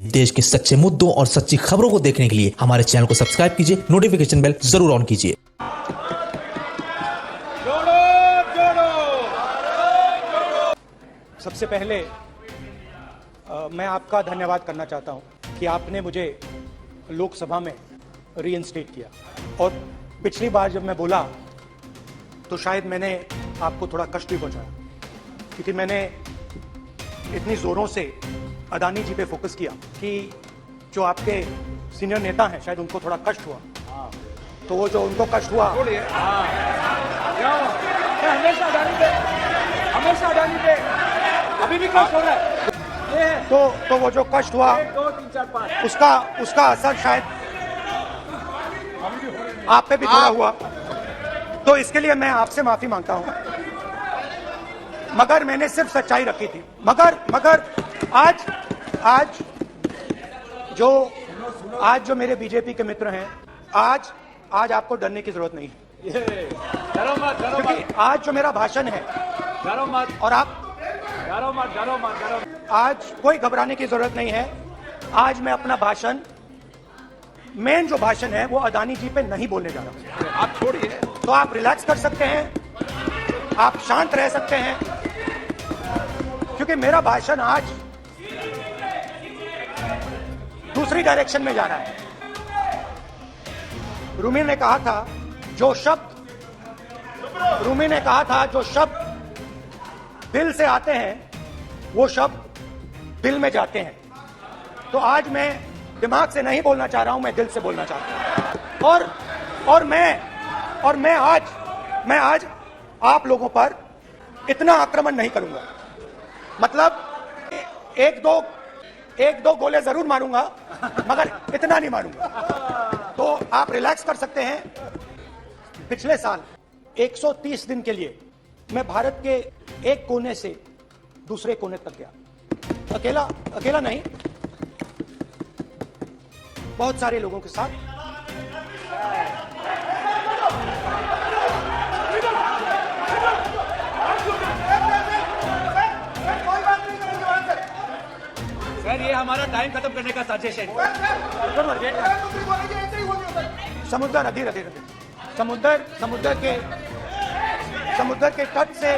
देश के सच्चे मुद्दों और सच्ची खबरों को देखने के लिए हमारे चैनल को सब्सक्राइब कीजिए, नोटिफिकेशन बेल जरूर ऑन कीजिए। सबसे पहले मैं आपका धन्यवाद करना चाहता हूं कि आपने मुझे लोकसभा में रीइंस्टेट किया। और पिछली बार जब मैं बोला तो शायद मैंने आपको थोड़ा कष्ट भी पहुंचाया, क्योंकि मैंने इतनी जोरों से अदानी जी पे फोकस किया कि जो आपके सीनियर नेता हैं शायद उनको थोड़ा कष्ट हुआ। तो वो जो उनको कष्ट हुआ, हमेशा अडानी पे अभी भी कष्ट हो रहा है। तो वो जो कष्ट हुआ 2, 3, 4, 5 उसका असर शायद आप पे भी थोड़ा हुआ। तो इसके लिए मैं आपसे माफी मांगता हूं, मगर मैंने सिर्फ सच्चाई रखी थी। मगर आज जो मेरे बीजेपी के मित्र हैं, आज आपको डरने की जरूरत नहीं है। डरो मत, क्योंकि आज जो मेरा भाषण है, डरो मत, और आप डरो मत। आज कोई घबराने की जरूरत नहीं है। आज मैं अपना भाषण, मेन जो भाषण है वो अदानी जी पे नहीं बोलने जा रहा। आप छोड़िए, तो आप रिलैक्स कर सकते हैं, आप शांत रह सकते हैं, क्योंकि मेरा भाषण आज दूसरी डायरेक्शन में जा रहा है। रूमी ने कहा था जो शब्द दिल से आते हैं वो शब्द दिल में जाते हैं। तो आज मैं दिमाग से नहीं बोलना चाह रहा हूं, मैं दिल से बोलना चाहता हूं। और मैं आज आप लोगों पर इतना आक्रमण नहीं करूंगा। मतलब एक दो गोले जरूर मारूंगा, मगर इतना नहीं मारूंगा। तो आप रिलैक्स कर सकते हैं। पिछले साल 130 दिन के लिए मैं भारत के एक कोने से दूसरे कोने तक गया, अकेला नहीं, बहुत सारे लोगों के साथ। सर ये हमारा टाइम खत्म करने का साजिश है। समुद्र के तट से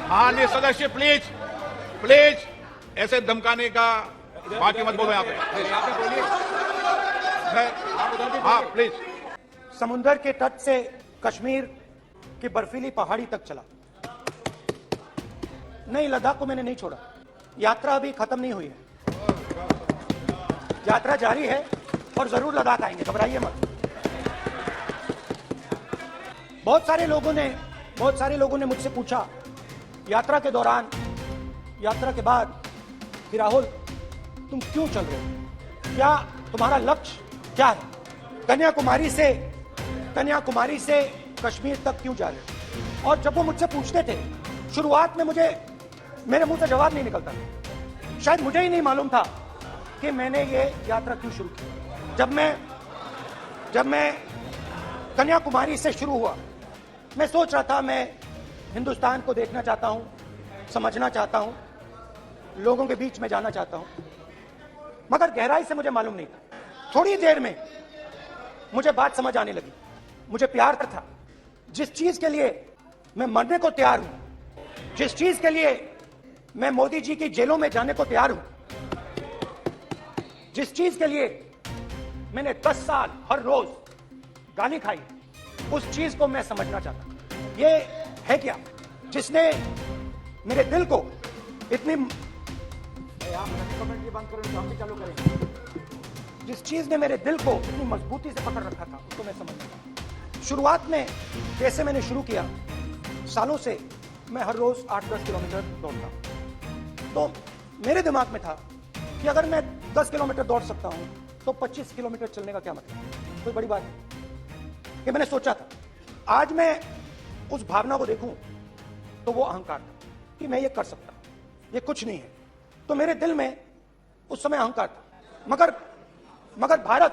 माननीय सदस्य प्लीज ऐसे धमकाने का बाकी मत बोलो यहाँ पे। हाँ प्लीज। समुद्र के तट से कश्मीर की बर्फीली पहाड़ी तक चला। नहीं, लद्दाख को मैंने नहीं छोड़ा। यात्रा अभी खत्म नहीं हुई है, यात्रा जारी है और जरूर लद्दाख आएंगे, घबराइए मत। बहुत सारे लोगों ने मुझसे पूछा यात्रा के दौरान, यात्रा के बाद कि राहुल तुम क्यों चल रहे हो, क्या तुम्हारा लक्ष्य क्या है, कन्याकुमारी से कश्मीर तक क्यों जा रहे हो। और जब वो मुझसे पूछते थे, शुरुआत में मेरे मुंह से जवाब नहीं निकलता था। शायद मुझे ही नहीं मालूम था कि मैंने ये यात्रा क्यों शुरू की। जब मैं कन्याकुमारी से शुरू हुआ, मैं सोच रहा था मैं हिंदुस्तान को देखना चाहता हूं, समझना चाहता हूं, लोगों के बीच में जाना चाहता हूं, मगर गहराई से मुझे मालूम नहीं था। थोड़ी देर में मुझे बात समझ आने लगी। मुझे प्यार था, जिस चीज के लिए मैं मरने को तैयार हूं, जिस चीज के लिए मैं मोदी जी की जेलों में जाने को तैयार हूं, जिस चीज के लिए मैंने 10 साल हर रोज गाली खाई, उस चीज को मैं समझना चाहता हूं। ये है क्या जिसने मेरे दिल को इतनी, जिस चीज ने मेरे दिल को इतनी मजबूती से पकड़ रखा था, उसको मैं समझना था। शुरुआत में जैसे मैंने शुरू किया, सालों से मैं हर रोज 8-10 किलोमीटर दौड़ता। तो मेरे दिमाग में था कि अगर मैं 10 किलोमीटर दौड़ सकता हूं तो 25 किलोमीटर चलने का क्या मतलब, कोई बड़ी बात नहीं। कि मैंने सोचा था, आज मैं उस भावना को देखूं तो वो अहंकार था कि मैं ये कर सकता, ये कुछ नहीं है। तो मेरे दिल में उस समय अहंकार था, मगर भारत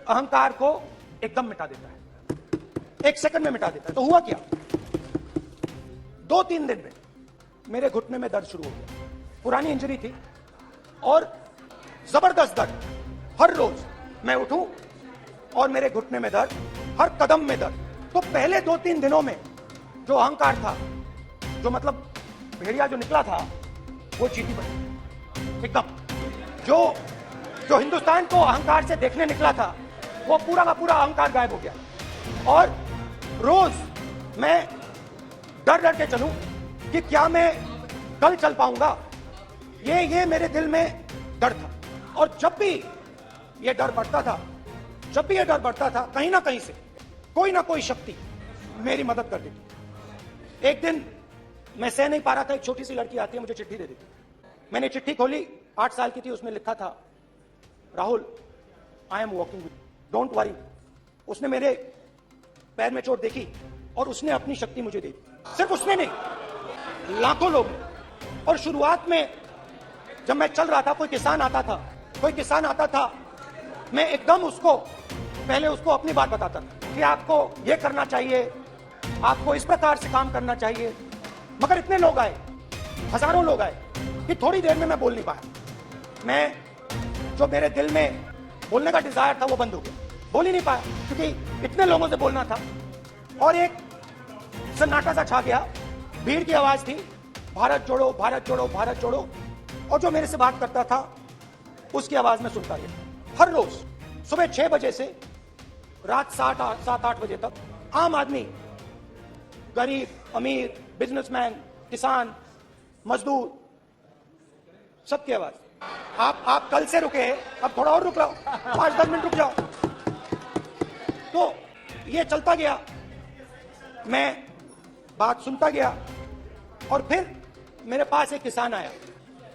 अहंकार को एकदम मिटा देता है। एक सेकंड में मिटा देता है। तो हुआ क्या, 2-3 दिन में मेरे घुटने में दर्द शुरू हो गया। पुरानी इंजरी थी और जबरदस्त दर्द। हर रोज मैं उठूं और मेरे घुटने में दर्द, हर कदम में दर्द। तो पहले 2-3 दिनों में जो अहंकार था, जो मतलब भेड़िया जो निकला था, वो चीटी बनी एकदम। जो हिंदुस्तान को अहंकार से देखने निकला था, वो पूरा का पूरा अहंकार गायब हो गया। और रोज मैं डर डर के चलूं कि क्या मैं कल चल पाऊंगा, ये मेरे दिल में डर था। और जब भी ये डर बढ़ता था, कहीं ना कहीं से कोई ना कोई शक्ति मेरी मदद कर देती। एक दिन मैं सह नहीं पा रहा था, एक छोटी सी लड़की आती है, मुझे चिट्ठी दे देती। मैंने चिट्ठी खोली, 8 साल की थी, उसमें लिखा था, Rahul I am walking with, don't worry. उसने मेरे पैर में चोट देखी और उसने अपनी शक्ति मुझे दी। सिर्फ उसने नहीं, लाखों लोग। और शुरुआत में जब मैं चल रहा था, कोई किसान आता था, मैं एकदम पहले उसको अपनी बात बताता था कि आपको ये करना चाहिए, आपको इस प्रकार से काम करना चाहिए। मगर इतने लोग आए, हजारों लोग आए, कि थोड़ी देर में मैं बोल नहीं पाया। मैं जो मेरे दिल में बोलने का डिजायर था वो बंद हो गया, बोल ही नहीं पाया, क्योंकि इतने लोगों से बोलना था। और एक सन्नाटा सा छा गया, भीड़ की आवाज थी, भारत जोड़ो, भारत जोड़ो, भारत जोड़ो। और जो मेरे से बात करता था उसकी आवाज में सुनता गया। हर रोज सुबह 6 बजे से रात 7-8 बजे तक आम आदमी, गरीब, अमीर, बिजनेसमैन, किसान, मजदूर, सबकी आवाज। आप कल से रुके, अब थोड़ा और रुक जाओ, 5-10 मिनट रुक जाओ। तो ये चलता गया, मैं बात सुनता गया। और फिर मेरे पास एक किसान आया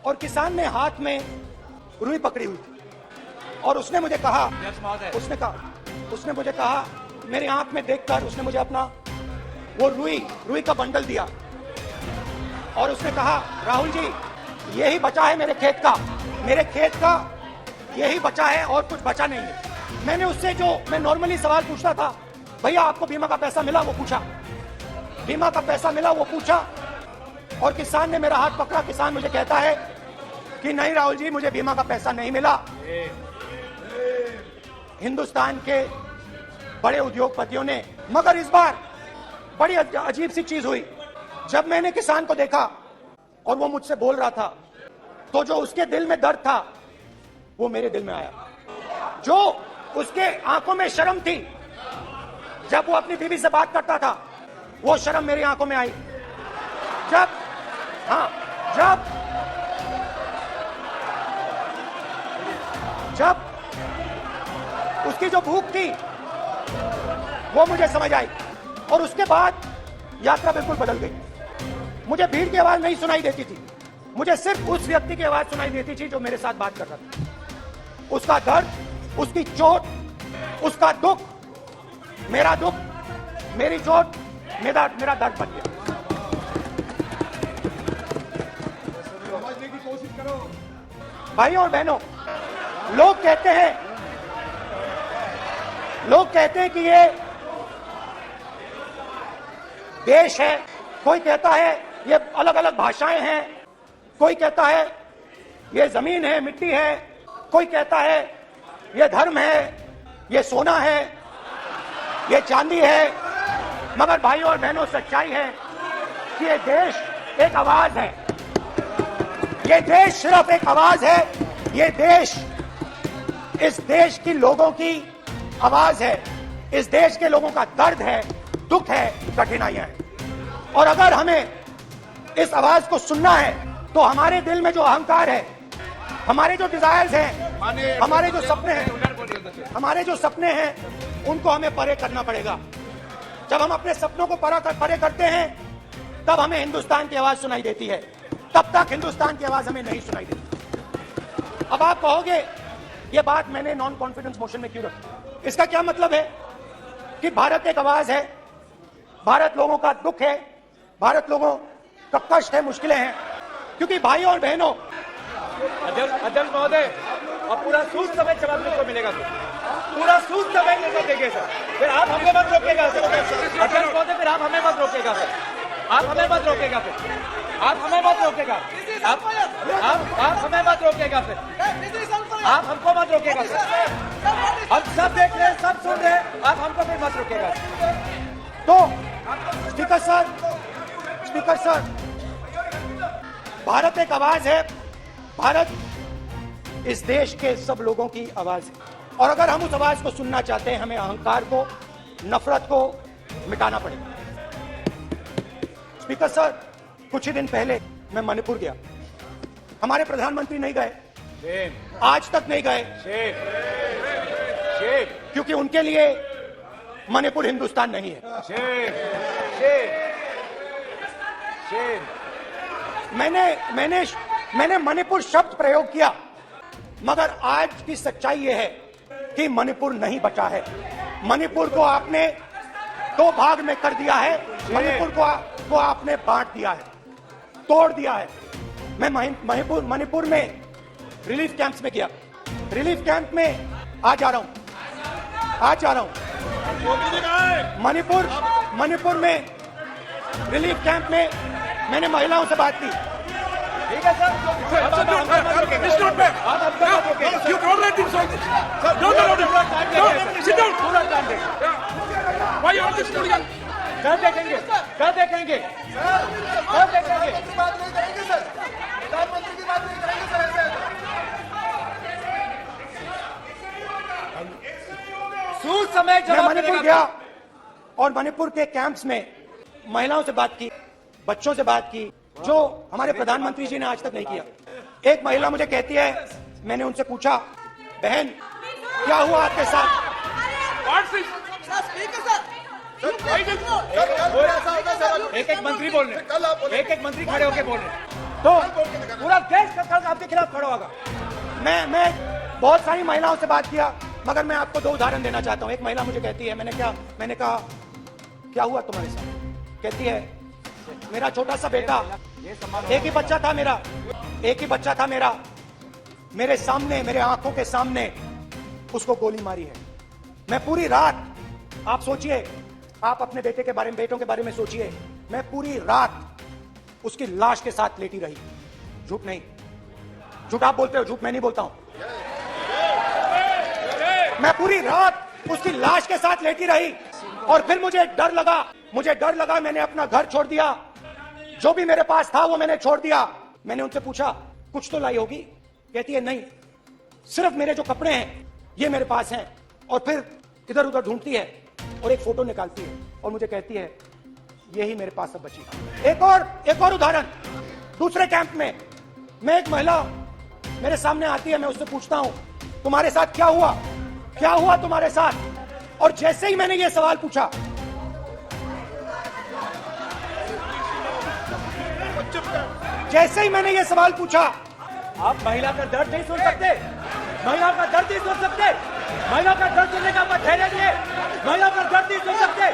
और किसान ने हाथ में रुई पकड़ी हुई थी और उसने मुझे कहा, उसने मुझे कहा, मेरी आंख में देखकर उसने मुझे अपना वो रुई का बंडल दिया और उसने कहा, राहुल जी यही बचा है मेरे खेत का यही बचा है और कुछ बचा नहीं है। मैंने उससे जो मैं नॉर्मली सवाल पूछता था, भैया आपको बीमा का पैसा मिला, वो पूछा, बीमा का पैसा मिला, वो पूछा। और किसान ने मेरा हाथ पकड़ा। किसान मुझे कहता है कि नहीं राहुल जी, मुझे बीमा का पैसा नहीं मिला। हिंदुस्तान के बड़े उद्योगपतियों ने, मगर इस बार बड़ी अजीब सी चीज हुई। जब मैंने किसान को देखा और वो मुझसे बोल रहा था, तो जो उसके दिल में दर्द था वो मेरे दिल में आया। जो उसके आंखों में शर्म थी जब वो अपनी बीवी से बात करता था, वो शर्म मेरी आंखों में आई। जब उसकी जो भूख थी वो मुझे समझ आई। और उसके बाद यात्रा बिल्कुल बदल गई। मुझे भीड़ की आवाज नहीं सुनाई देती थी, मुझे सिर्फ उस व्यक्ति की आवाज सुनाई देती थी जो मेरे साथ बात कर रहा था। उसका दर्द, उसकी चोट, उसका दुख, मेरा दुख, मेरी चोट, मेरा दर्द बन गया। भाइयों और बहनों, लोग कहते हैं कि ये देश है, कोई कहता है ये अलग अलग भाषाएं हैं, कोई कहता है ये जमीन है, मिट्टी है, कोई कहता है ये धर्म है, ये सोना है, ये चांदी है। मगर भाइयों और बहनों, सच्चाई है कि ये देश एक आवाज है। ये देश सिर्फ एक आवाज है। ये देश इस देश के लोगों की आवाज है। इस देश के लोगों का दर्द है, दुख है, कठिनाइयां हैं। और अगर हमें इस आवाज को सुनना है तो हमारे दिल में जो अहंकार है, हमारे जो डिजायर्स हैं, हमारे जो सपने हैं, उनको हमें परे करना पड़ेगा। जब हम अपने सपनों को परे करते हैं, तब हमें हिंदुस्तान की आवाज सुनाई देती है। तब तक हिंदुस्तान की आवाज हमें नहीं सुनाई देती। अब आप कहोगे ये बात मैंने नॉन कॉन्फिडेंस मोशन में क्यों रखी? इसका क्या मतलब है कि भारत एक आवाज है, भारत लोगों का दुख है, भारत लोगों का कष्ट है, मुश्किलें हैं। क्योंकि भाइयों और बहनों, अध्यक्ष महोदय, अब पूरा सूद समय जवाब को मिलेगा, पूरा सूद समय देंगे सर। फिर आप हमें मत रोकेगा अध्यक्ष महोदय, फिर आप हमें मत रोकेगा, फिर आप हमें मत रोकेगा, फिर आप हमें मत रोकेगा, आप हमें मत रोकेगा, फिर आप हमको मत रोकेगा, सर हम सब देख रहे हैं, सब सुन रहे हैं, आप हमको फिर मत रोकेगा। तो स्पीकर सर, भारत एक आवाज है, भारत इस देश के सब लोगों की आवाज है, और अगर हम उस आवाज को सुनना चाहते हैं, हमें अहंकार को, नफरत को मिटाना पड़ेगा। स्पीकर सर, कुछ ही दिन पहले मैं मणिपुर गया, हमारे प्रधानमंत्री नहीं गए, आज तक नहीं गए, क्योंकि उनके लिए मणिपुर हिंदुस्तान नहीं है। मैंने मणिपुर शब्द प्रयोग किया, मगर आज की सच्चाई यह है कि मणिपुर नहीं बचा है। मणिपुर को आपने दो भाग में कर दिया है, मणिपुर को आपने बांट दिया है, तोड़ दिया है। मैं मणिपुर में रिलीफ कैंप्स में गया, रिलीफ कैंप में आज जा रहा हूं। मणिपुर में रिलीफ कैंप में मैंने महिलाओं से बात की। ठीक है सर, कर देखेंगे। समय मैं मणिपुर गया और मणिपुर के कैंप्स में महिलाओं से बात की, बच्चों से बात की, जो हमारे प्रधानमंत्री जी ने आज तक नहीं किया। एक महिला मुझे कहती है, मैंने उनसे पूछा, बहन क्या हुआ आपके साथ? एक मंत्री बोल रहे, एक मंत्री खड़े होके बोल रहे, तो पूरा देश कल आपके खिलाफ खड़ा होगा। मैं बहुत सारी महिलाओं से बात किया, मगर मैं आपको दो उदाहरण देना चाहता हूं। एक महिला मुझे कहती है, मैंने कहा क्या हुआ तुम्हारे साथ? कहती है, मेरा छोटा सा बेटा, एक ही बच्चा था मेरा, मेरे सामने, मेरे आंखों के सामने उसको गोली मारी है। मैं पूरी रात, आप सोचिए, आप अपने बेटे के बारे में, बेटों के बारे में सोचिए, मैं पूरी रात उसकी लाश के साथ लेटी रही। झूठ नहीं, झूठ आप बोलते हो, झूठ मैं नहीं बोलता हूं। मैं पूरी रात उसकी लाश के साथ लेटी रही, और फिर मुझे डर लगा, मैंने अपना घर छोड़ दिया, जो भी मेरे पास था वो मैंने छोड़ दिया। मैंने उनसे पूछा, कुछ तो लाई होगी? कहती है, नहीं, सिर्फ मेरे जो कपड़े हैं ये मेरे पास हैं। और फिर इधर उधर ढूंढती है और एक फोटो निकालती है और मुझे कहती है, यही मेरे पास अब बची। एक और उदाहरण, दूसरे कैंप में मैं, एक महिला मेरे सामने आती है, मैं उससे पूछता हूं, तुम्हारे साथ क्या हुआ तुम्हारे साथ? और जैसे ही मैंने ये सवाल पूछा, आप महिला का दर्द नहीं सुन सकते, महिला का दर्द नहीं सुन सकते, महिला का दर्द सुनने का मत ठहरे दिए, महिला का दर्द नहीं सुन सकते,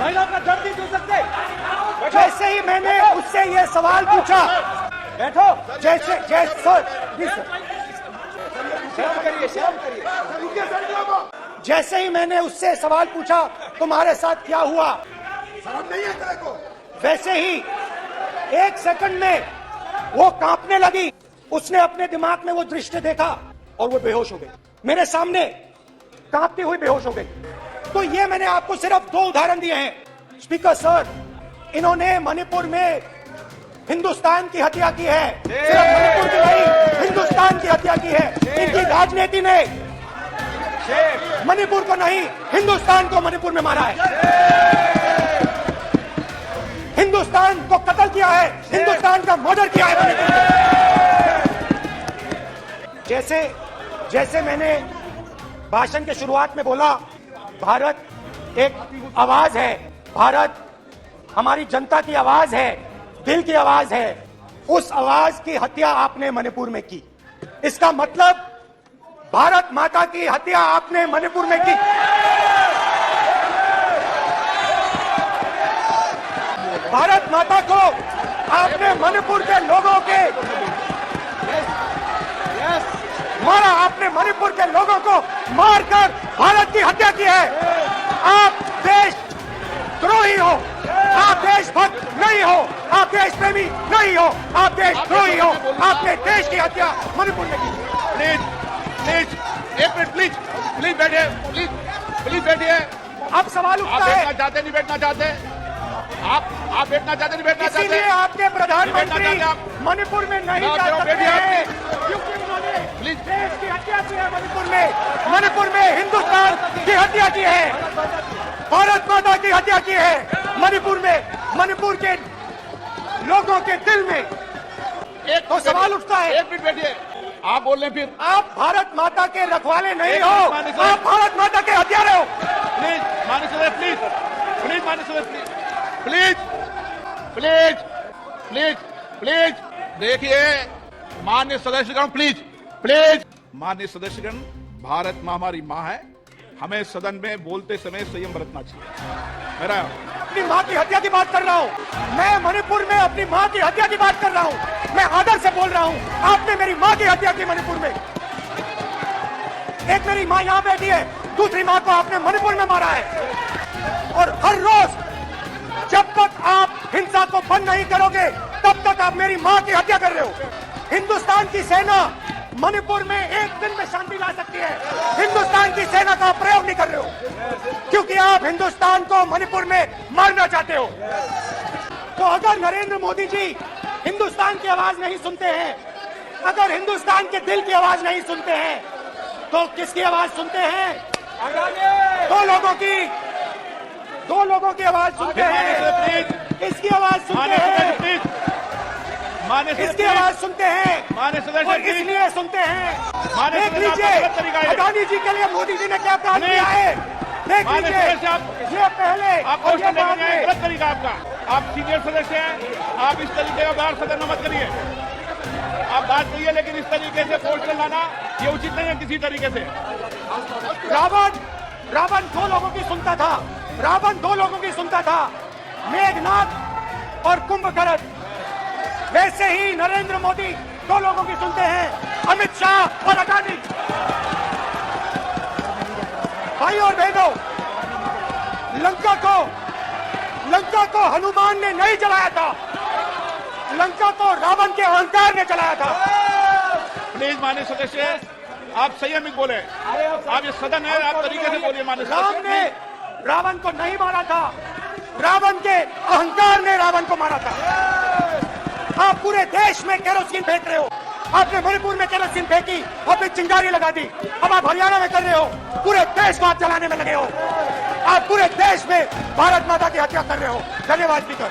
महिला का दर्द नहीं सुन सकते। जैसे ही मैंने उससे ये सवाल पूछा, बैठो, जैसे ही मैंने उससे सवाल पूछा, तुम्हारे साथ क्या हुआ, वैसे ही एक सेकंड में वो कांपने लगी। उसने अपने दिमाग में वो दृश्य देखा और वो बेहोश हो गई, मेरे सामने कांपती हुई बेहोश हो गई। तो ये मैंने आपको सिर्फ दो उदाहरण दिए हैं। स्पीकर सर, इन्होंने मणिपुर में हिंदुस्तान की हत्या की है, सिर्फ मणिपुर की नहीं, हिंदुस्तान की हत्या की है। इनकी राजनीति ने मणिपुर को नहीं, हिंदुस्तान को मणिपुर में मारा है, हिंदुस्तान को कत्ल किया है, हिंदुस्तान का मर्डर किया है मणिपुर में। जैसे मैंने भाषण के शुरुआत में बोला, भारत एक आवाज है, भारत हमारी जनता की आवाज है, दिल की आवाज है। उस आवाज की हत्या आपने मणिपुर में की। इसका मतलब भारत माता की हत्या आपने मणिपुर में की। भारत माता को आपने मणिपुर के लोगों के मारा, आपने मणिपुर के लोगों को मारकर भारत की हत्या की है। आप देश द्रोही हो, आप देशभक्त नहीं हो, आप देश प्रेमी नहीं हो, आप देशद्रोही हो। आपने देश की हत्या मणिपुर में की। प्लीज प्लीज एक मिनट प्लीज प्लीज बैठिए प्लीज प्लीज बैठिए। अब सवाल आप उठता बैठना है, चाहते नहीं बैठना चाहते, आप बैठना चाहते नहीं बैठना चाहते। इसीलिए आपके प्रधानमंत्री बैठना चाहते आप। मणिपुर में नहीं मैं जा आप सकते बैठिए आप हैं क्योंकि उन्होंने प्लीज। देश की हत्या की है। मणिपुर में हिंदुस्तान की हत्या की है, भारत माता की हत्या की है। मणिपुर के लोगों के दिल में एक तो सवाल उठता है, एक मिनट बैठिए, आप बोल रहे हैं फिर। आप भारत माता के रखवाले नहीं एक हो, मिनट मानिए सर। आप भारत माता के हत्यारे हो। प्लीज मानिए सदस्य प्लीज प्लीज मानिए सदस्य प्लीज प्लीज प्लीज प्लीज देखिए मान्य सदस्यगण प्लीज प्लीज। मान्य सदस्यगण, भारत माँ हमारी माँ है, हमें सदन में बोलते समय संयम बरतना चाहिए। मेरा अपनी माँ की हत्या की बात कर रहा हूँ मैं, मणिपुर में अपनी माँ की हत्या की बात कर रहा हूँ मैं, आदर से बोल रहा हूँ। आपने मेरी माँ की हत्या की मणिपुर में। एक मेरी माँ यहाँ बैठी है, दूसरी माँ को आपने मणिपुर में मारा है। और हर रोज जब तक आप हिंसा को बंद नहीं करोगे तब तक आप मेरी माँ की हत्या कर रहे हो। हिंदुस्तान की सेना मणिपुर में एक दिन में शांति ला सकती है, हिंदुस्तान की सेना का प्रयोग नहीं कर रहे हो क्योंकि आप हिंदुस्तान को मणिपुर में मारना चाहते हो। तो अगर नरेंद्र मोदी जी हिंदुस्तान की आवाज नहीं सुनते हैं, अगर हिंदुस्तान के दिल की आवाज नहीं सुनते हैं, तो किसकी आवाज सुनते हैं? दो लोगों की आवाज सुनते हैं, इसकी आवाज सुनते हैं, इसकी आवाज सुनते हैं और इसलिए सुनते हैं। देख लीजिए अडानी जी के लिए मोदी जी ने क्या काम किया है, देख लीजिए ये पहले और ये बाद में। गलत तरीका आपका, आप सीनियर सदस्य हैं, आप इस तरीके का बाहर सदन में मत करिए। आप बात करिए लेकिन इस तरीके से पोस्टर लाना ये उचित नहीं है किसी तरीके से। रावण दो लोगों की सुनता था, मेघनाथ और कुंभकर्ण। वैसे ही नरेंद्र मोदी दो लोगों की सुनते हैं, अमित शाह और अडानी। भाई और बहनों, लंका को हनुमान ने नहीं जलाया था, लंका को रावण के अहंकार ने जलाया था। प्लीज माननीय सदस्य आप संयमित बोले, आप ये सदन है, आप तरीके से बोलिए। माननीय राम ने रावण को नहीं मारा था, रावण के अहंकार ने रावण को मारा था। आप पूरे देश में केरोसिन फेंक रहे हो, आपने मणिपुर में केरोसिन फेंकी, आपने चिंगारी लगा दी, अब आप हरियाणा में कर रहे हो, पूरे देश को आप जलाने में लगे हो। आप पूरे देश में भारत माता की हत्या कर रहे हो। धन्यवाद स्पीकर।